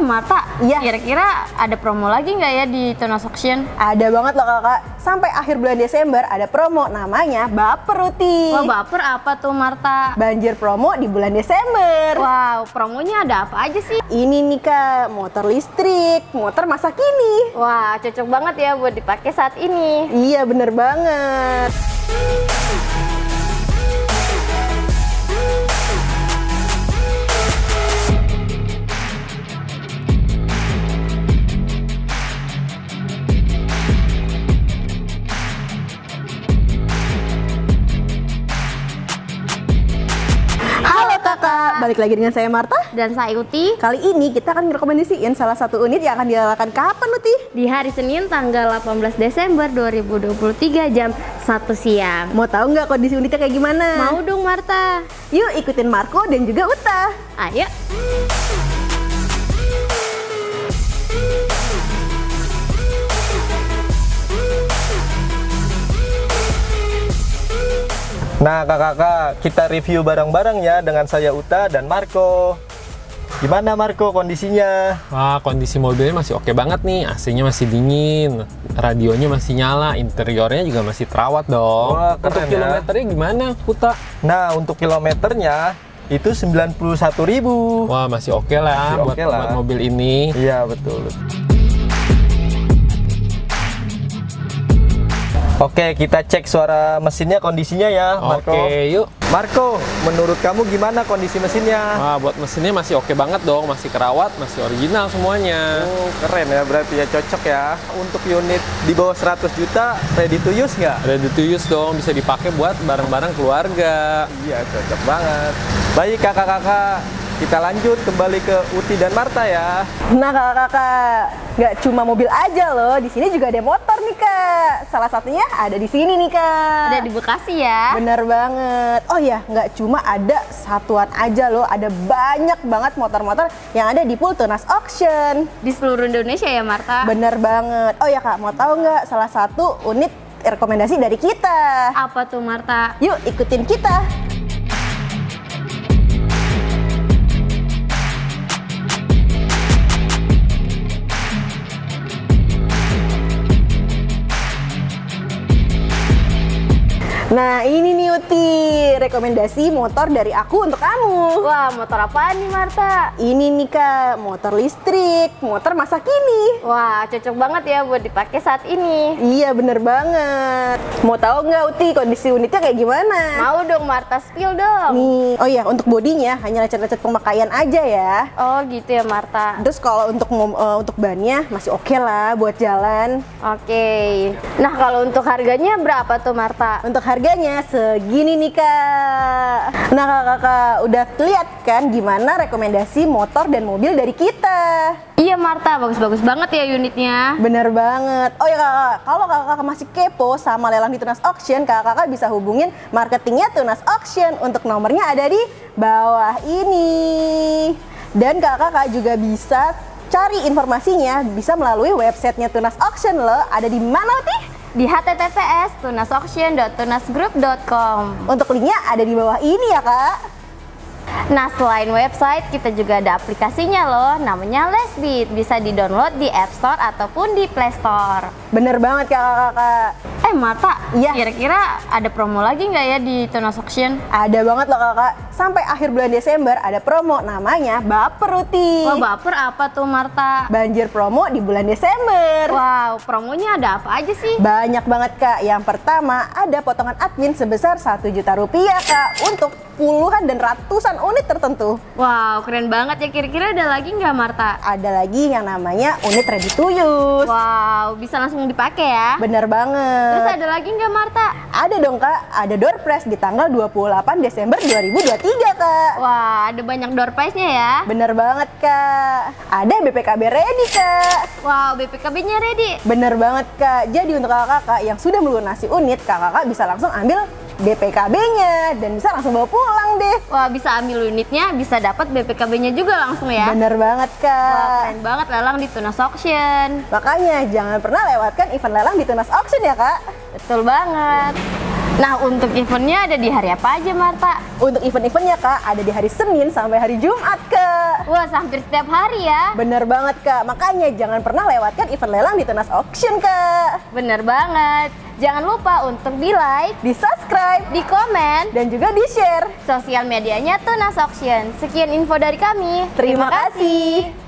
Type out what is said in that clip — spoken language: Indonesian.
Marta, iya. Kira-kira ada promo lagi nggak ya di Tunas Auction? Ada banget loh kakak. Sampai akhir bulan Desember ada promo namanya Baper Uti. Wah, baper apa tuh Marta? Banjir promo di bulan Desember. Wow, promonya ada apa aja sih? Ini nih kak, motor listrik, motor masa kini. Wah, cocok banget ya buat dipakai saat ini. Iya bener banget. Balik lagi dengan saya Marta dan saya Uti. Kali ini kita akan merekomendasiin salah satu unit yang akan dinyalakan kapan Uti? Di hari Senin tanggal 18 Desember 2023 jam 1 siang. Mau tahu nggak kondisi unitnya kayak gimana? Mau dong Marta. Yuk ikutin Marco dan juga Uta. Ayo. Nah kakak-kakak, kita review barang-barang ya dengan saya Uta dan Marco. Gimana Marco kondisinya? Wah, kondisi mobilnya masih oke banget nih. AC-nya masih dingin, radionya masih nyala, interiornya juga masih terawat dong. Wah, untuk keren ya. kilometernya gimana, Uta? Nah untuk kilometernya itu 91.000. Wah, masih oke lah, Masih oke lah buat mobil ini. Iya betul. Oke, kita cek suara mesinnya, kondisinya ya, Marco. Oke, yuk. Marco, menurut kamu gimana kondisi mesinnya? Wah, buat mesinnya masih oke banget dong, masih kerawat, masih original semuanya. Oh, keren ya, berarti ya cocok ya. Untuk unit di bawah 100 juta, ready to use nggak? Ready to use dong, bisa dipakai buat barang-barang keluarga. Iya, cocok banget. Baik kakak-kakak, kita lanjut kembali ke Uti dan Marta ya. Nah kakak-kakak, nggak cuma mobil aja loh, di sini juga ada motor nih kak. Salah satunya ada di sini nih kak. Ada di Bekasi ya. Bener banget. Oh ya, nggak cuma ada satuan aja loh, ada banyak banget motor-motor yang ada di pool Tunas Auction. Di seluruh Indonesia ya Marta. Bener banget. Oh ya kak, mau tahu nggak salah satu unit rekomendasi dari kita? Apa tuh Marta? Yuk ikutin kita. Nah ini nih Uti, rekomendasi motor dari aku untuk kamu. Wah, motor apaan nih Marta? Ini nih kak, motor listrik, motor masa kini. Wah, cocok banget ya buat dipakai saat ini. Iya bener banget. Mau tahu nggak Uti kondisi unitnya kayak gimana? Mau dong Marta, spill dong. Nih, oh iya untuk bodinya hanya lecet-lecet pemakaian aja ya. Oh gitu ya Marta. Terus kalau untuk bannya masih oke lah buat jalan. Oke. Nah kalau untuk harganya berapa tuh Marta? Untuk harganya segini nih kak. Nah kakak-kakak udah lihat kan gimana rekomendasi motor dan mobil dari kita. Iya Marta, bagus-bagus banget ya unitnya. Bener banget. Oh ya kakak, kalau kakak masih kepo sama lelang di Tunas Auction, kakak bisa hubungin marketingnya Tunas Auction. Untuk nomornya ada di bawah ini. Dan kakak juga bisa cari informasinya bisa melalui websitenya Tunas Auction loh. Ada di mana Uti? Di https://tunasauction.tunasgroup.com. Untuk linknya ada di bawah ini ya kak. Nah selain website kita juga ada aplikasinya loh, namanya Lessbeat. Bisa di-download di App Store ataupun di Play Store. Bener banget kakak-kakak. Marta, iya. Kira-kira ada promo lagi nggak ya di Tunas Auction? Ada banget loh kakak. Sampai akhir bulan Desember ada promo namanya Baper Uti. Wah, baper apa tuh Marta? Banjir promo di bulan Desember. Wow, promonya ada apa aja sih? Banyak banget kak. Yang pertama ada potongan admin sebesar 1 juta rupiah kak untuk puluhan dan ratusan unit tertentu. Wow, keren banget ya. Kira-kira ada lagi nggak Marta? Ada lagi yang namanya unit ready to use. Wow, bisa langsung dipakai ya? Bener banget. Terus ada lagi nggak Marta? Ada dong kak, ada door prize di tanggal 28 Desember 2023 kak. Wah, ada banyak door prize-nya ya? Bener banget kak. Ada BPKB ready kak. Wow, BPKB-nya ready? Bener banget kak. Jadi untuk kakak-kakak yang sudah melunasi unit, kakak-kakak bisa langsung ambil BPKB-nya dan bisa langsung bawa pulang deh. Wah, bisa ambil unitnya, bisa dapat BPKB-nya juga langsung ya? Bener banget kak. Wah, keren banget lelang di Tunas Auction. Makanya jangan pernah lewatkan event lelang di Tunas Auction ya kak. Betul banget. Nah, untuk eventnya ada di hari apa aja, Marta? Untuk event-eventnya Kak, ada di hari Senin sampai hari Jumat Kak. Wah, hampir setiap hari ya. Bener banget Kak, makanya jangan pernah lewatkan event lelang di Tunas Auction Kak. Bener banget. Jangan lupa untuk di-like, Di subscribe, di komen, dan juga di share. sosial medianya Tunas Auction. Sekian info dari kami. Terima kasih.